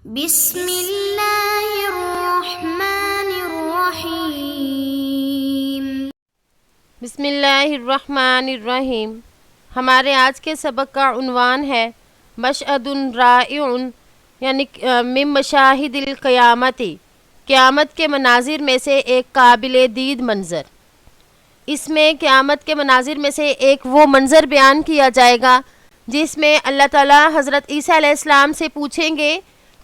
بسم اللہ الرحمن الرحیم۔ بسم اللہ الرحمن الرحیم۔ ہمارے آج کے سبق کا عنوان ہے مشہد رائع یعنی من مشاہد القیامتی، قیامت کے مناظر میں سے ایک قابل دید منظر۔ اس میں قیامت کے مناظر میں سے ایک وہ منظر بیان کیا جائے گا جس میں اللہ تعالیٰ حضرت عیسیٰ علیہ السلام سے پوچھیں گے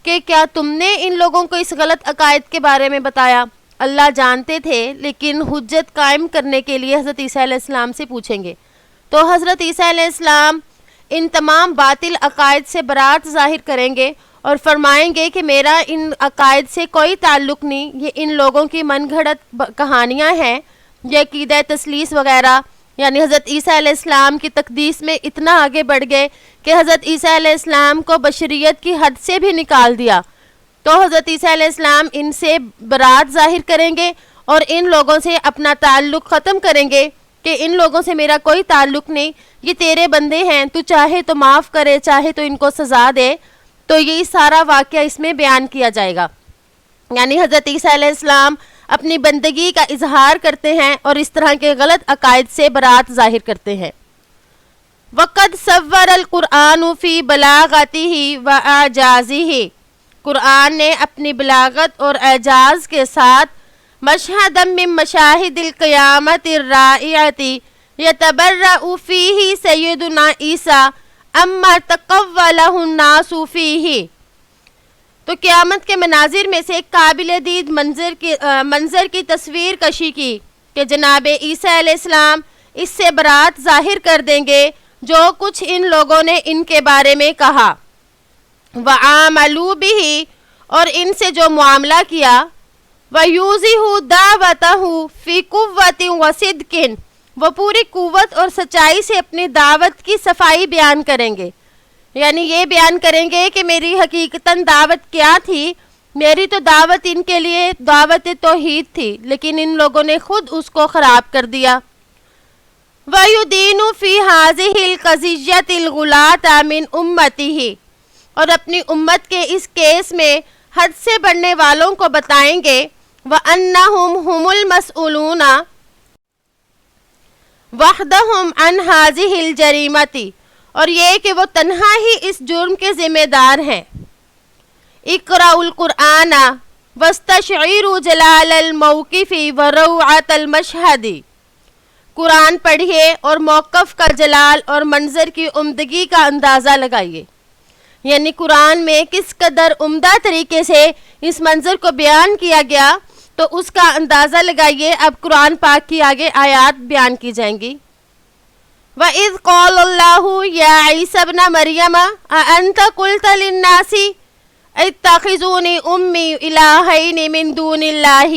کہ کیا تم نے ان لوگوں کو اس غلط عقائد کے بارے میں بتایا؟ اللہ جانتے تھے لیکن حجت قائم کرنے کے لیے حضرت عیسیٰ علیہ السلام سے پوچھیں گے۔ تو حضرت عیسیٰ علیہ السلام ان تمام باطل عقائد سے برات ظاہر کریں گے اور فرمائیں گے کہ میرا ان عقائد سے کوئی تعلق نہیں، یہ ان لوگوں کی من گھڑت کہانیاں ہیں، یہ عقیدہ تثلیث وغیرہ۔ یعنی حضرت عیسیٰ علیہ السلام کی تقدیس میں اتنا آگے بڑھ گئے کہ حضرت عیسیٰ علیہ السلام کو بشریت کی حد سے بھی نکال دیا۔ تو حضرت عیسیٰ علیہ السلام ان سے برات ظاہر کریں گے اور ان لوگوں سے اپنا تعلق ختم کریں گے کہ ان لوگوں سے میرا کوئی تعلق نہیں، یہ تیرے بندے ہیں، تو چاہے تو معاف کرے، چاہے تو ان کو سزا دے۔ تو یہ سارا واقعہ اس میں بیان کیا جائے گا۔ یعنی حضرت عیسیٰ علیہ السلام اپنی بندگی کا اظہار کرتے ہیں اور اس طرح کے غلط عقائد سے برات ظاہر کرتے ہیں۔ وَقَدْ صَوَّرَ الْقُرْآنُ فِي بَلَاغَتِهِ وَإِعْجَازِهِ، قرآن نے اپنی بلاغت اور اعجاز کے ساتھ مشہدا من مشاہد القیامت الرائعۃ یتبرأ فیہ سیدنا عیسیٰ اما تقولہ الناس فیہ۔ تو قیامت کے مناظر میں سے ایک قابل دید منظر کی تصویر کشی کی کہ جناب عیسیٰ علیہ السلام اس سے برات ظاہر کر دیں گے جو کچھ ان لوگوں نے ان کے بارے میں کہا۔ وَعَامَلُوا بِهِ، اور ان سے جو معاملہ کیا۔ وَيُوضِحُ دَعْوَتَهُ فِي قُوَّةٍ وَصِدْقٍ، وہ پوری قوت اور سچائی سے اپنی دعوت کی صفائی بیان کریں گے۔ یعنی یہ بیان کریں گے کہ میری حقیقتاً دعوت کیا تھی، میری تو دعوت ان کے لیے دعوت توحید تھی لیکن ان لوگوں نے خود اس کو خراب کر دیا۔ وَيُدِينُ فِي هَذِهِ الْقَضِيَّةِ الْغُلَاةَ مِنْ أُمَّتِهِ، اور اپنی امت کے اس کیس میں حد سے بڑھنے والوں کو بتائیں گے۔ وَأَنَّهُمْ هُمُ الْمَسْئُولُونَ وَحْدَهُمْ عَنْ هَذِهِ الْجَرِيمَةِ، اور یہ کہ وہ تنہا ہی اس جرم کے ذمہ دار ہیں۔ اقرأوا القرآن واستشعروا جلال الموقف وروعة المشہد، قرآن پڑھیے اور موقف کا جلال اور منظر کی عمدگی کا اندازہ لگائیے۔ یعنی قرآن میں کس قدر عمدہ طریقے سے اس منظر کو بیان کیا گیا تو اس کا اندازہ لگائیے۔ اب قرآن پاک کی آگے آیات بیان کی جائیں گی۔ وَإِذْ قَالَ اللَّهُ يَا عِيسَى ابْنَ مَرْيَمَ أَأَنْتَ قُلْتَ لِلنَّاسِ اتَّخِذُونِي أُمِّي إِلَٰهَيْنِ مِن دُونِ اللَّهِ،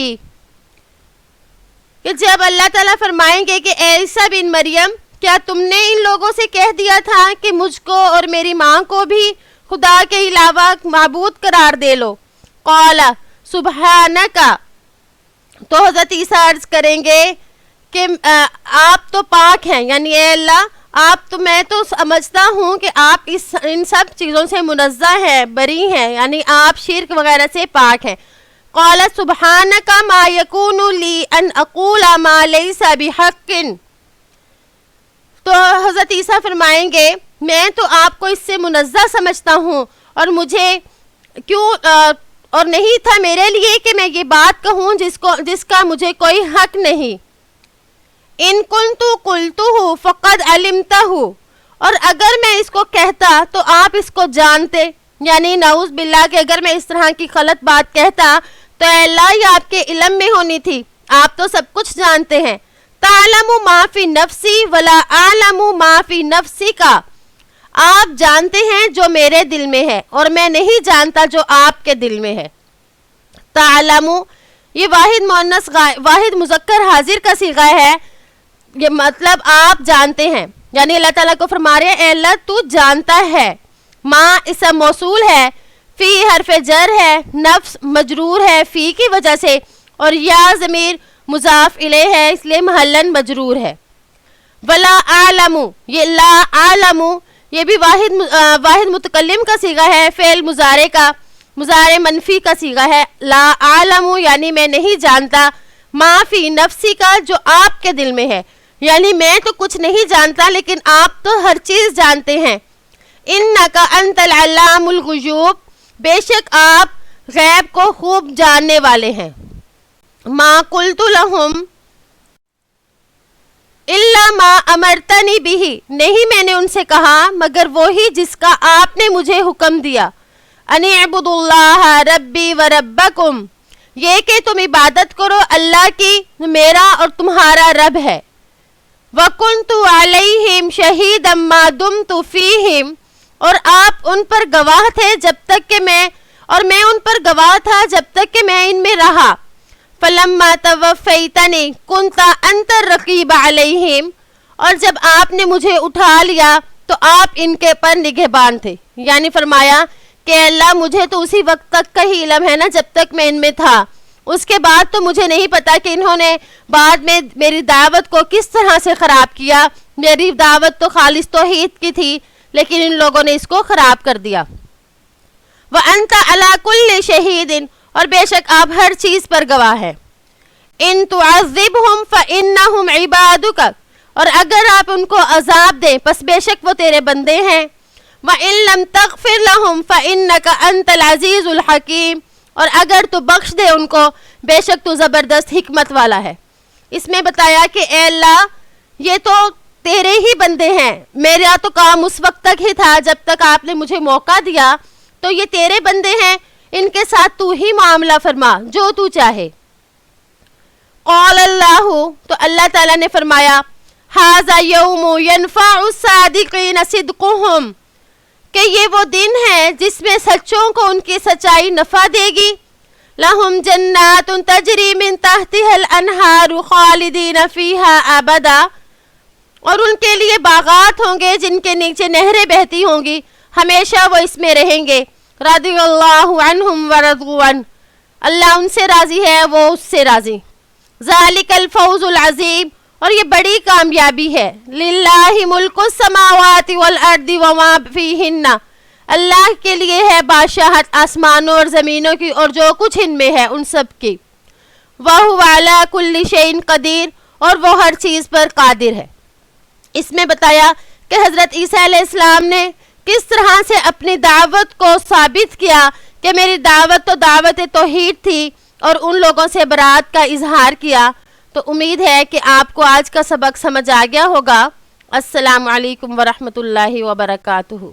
کہ جب اللہ تعالیٰ فرمائیں گے کہ اے عیسیٰ بن مریم، کیا تم نے ان لوگوں سے کہہ دیا تھا کہ مجھ کو اور میری ماں کو بھی خدا کے علاوہ معبود قرار دے لو؟ قال سبحانک، تو حضرت عیسیٰ عرض کریں گے کہ آپ تو پاک ہیں، یعنی اے اللہ آپ تو، میں تو سمجھتا ہوں کہ آپ ان سب چیزوں سے منزہ ہیں، بری ہیں، یعنی آپ شرک وغیرہ سے پاک ہیں۔ قال سبحانک ما یکون لی ان اقول ما لیس بحق، تو حضرت عیسیٰ فرمائیں گے میں تو آپ کو اس سے منزہ سمجھتا ہوں اور مجھے کیوں اور نہیں تھا میرے لیے کہ میں یہ بات کہوں جس کا مجھے کوئی حق نہیں۔ ان کنت قلتہ فقد علمتہ، اور اگر میں اس کو کہتا تو آپ اس کو جانتے۔ یعنی نعوذ باللہ کہ اگر میں اس طرح کی غلط بات کہتا تو اے اللہ یہ آپ کے علم میں ہونی تھی، آپ تو سب کچھ جانتے ہیں۔ تعلم ما فی نفسی ولا اعلم ما فی نفسک، آپ جانتے ہیں جو میرے دل میں ہے اور میں نہیں جانتا جو آپ کے دل میں ہے۔ تعلم یہ واحد مذکر حاضر کا صیغہ ہے، یہ مطلب آپ جانتے ہیں، یعنی اللہ تعالیٰ کو فرما رہے ہیں اے اللہ تو جانتا ہے۔ ما اسم موصول ہے، فی حرف جر ہے، نفس مجرور ہے فی کی وجہ سے، اور یا ضمیر مضاف الیہ ہے اس لیے محلاً مجرور ہے۔ ولا اعلم، یہ لا اعلم یہ بھی واحد متکلم کا صیغہ ہے، فعل مضارع کا، مضارع منفی کا صیغہ ہے. لا اعلم یعنی میں نہیں جانتا، ما فی نفسی کا جو آپ کے دل میں ہے، یعنی میں تو کچھ نہیں جانتا لیکن آپ تو ہر چیز جانتے ہیں. انکا انت العلام الغیوب، بے شک آپ غیب کو خوب جاننے والے ہیں. ما قلت لہم الا ما امرتنی بہ، نہیں میں نے ان سے کہا مگر وہی جس کا آپ نے مجھے حکم دیا. ان اعبدوا اللہ ربی و ربکم، یہ کہ تم عبادت کرو اللہ کی، میرا اور تمہارا رب ہے. وَكُنْتُ عَلَيْهِمْ شَهِيدًا مَا دُمْتُ فِيهِمْ، اور آپ ان پر گواہ تھے جب تک کہ میں ان پر گواہ تھا جب تک کہ میں ان میں رہا. فَلَمَّا تَوَفَّيْتَنِي كُنْتَ أَنْتَ الرَّقِيبَ عَلَيْهِمْ، اور جب آپ نے مجھے اٹھا لیا تو آپ ان کے پر نگہبان تھے. یعنی فرمایا کہ اللہ مجھے تو اسی وقت تک کا ہی علم ہے نا جب تک میں ان میں تھا، اس کے بعد تو مجھے نہیں پتا کہ انہوں نے بعد میں میری دعوت کو کس طرح سے خراب کیا. میری دعوت تو خالص توحید کی تھی لیکن ان لوگوں نے اس کو خراب کر دیا. وَأَنْتَ عَلَى كُلِّ شَهِيدٍ، اور بے شک آپ ہر چیز پر گواہ ہے. إِن تُعَذِّبْهُمْ فَإِنَّهُمْ عِبَادُكَ، اور اگر آپ ان کو عذاب دیں پس بے شک وہ تیرے بندے ہیں. وَإِن لَمْ تَغْفِرْ لَهُمْ فَإِنَّكَ أَنْتَ الْعَزِيزُ الْحَكِيمُ، اور اگر تو بخش دے ان کو بے شک تو زبردست حکمت والا ہے. اس میں بتایا کہ اے اللہ یہ تو تیرے ہی بندے ہیں، میرا تو کام اس وقت تک ہی تھا جب تک آپ نے مجھے موقع دیا، تو یہ تیرے بندے ہیں، ان کے ساتھ تو ہی معاملہ فرما جو تو چاہے. قال اللہ، تو اللہ تعالیٰ نے فرمایا ھذا یوم ینفع الصادقین صدقہم، کہ یہ وہ دن ہے جس میں سچوں کو ان کی سچائی نفع دے گی. لہم جنات تجری من تحتها الانہار خالدین فیہا ابدا، اور ان کے لیے باغات ہوں گے جن کے نیچے نہریں بہتی ہوں گی، ہمیشہ وہ اس میں رہیں گے. رضی اللہ عنہم ورضوا عنہ، اللہ ان سے راضی ہے وہ اس سے راضی. ذالک الفوز العظیم، اور یہ بڑی کامیابی ہے. للہ ملک السماوات والارض وما فیہن، اللہ کے لیے ہے بادشاہت آسمانوں اور زمینوں کی اور جو کچھ ان میں ہے ان سب کی. وَهُوَ عَلَى كُلِّ شَيْءٍ قَدِيرٌ، اور وہ ہر چیز پر قادر ہے. اس میں بتایا کہ حضرت عیسیٰ علیہ السلام نے کس طرح سے اپنی دعوت کو ثابت کیا کہ میری دعوت تو دعوت توحید تھی، اور ان لوگوں سے برات کا اظہار کیا. تو امید ہے کہ آپ کو آج کا سبق سمجھ آ گیا ہوگا. السلام علیکم ورحمۃ اللہ وبرکاتہ.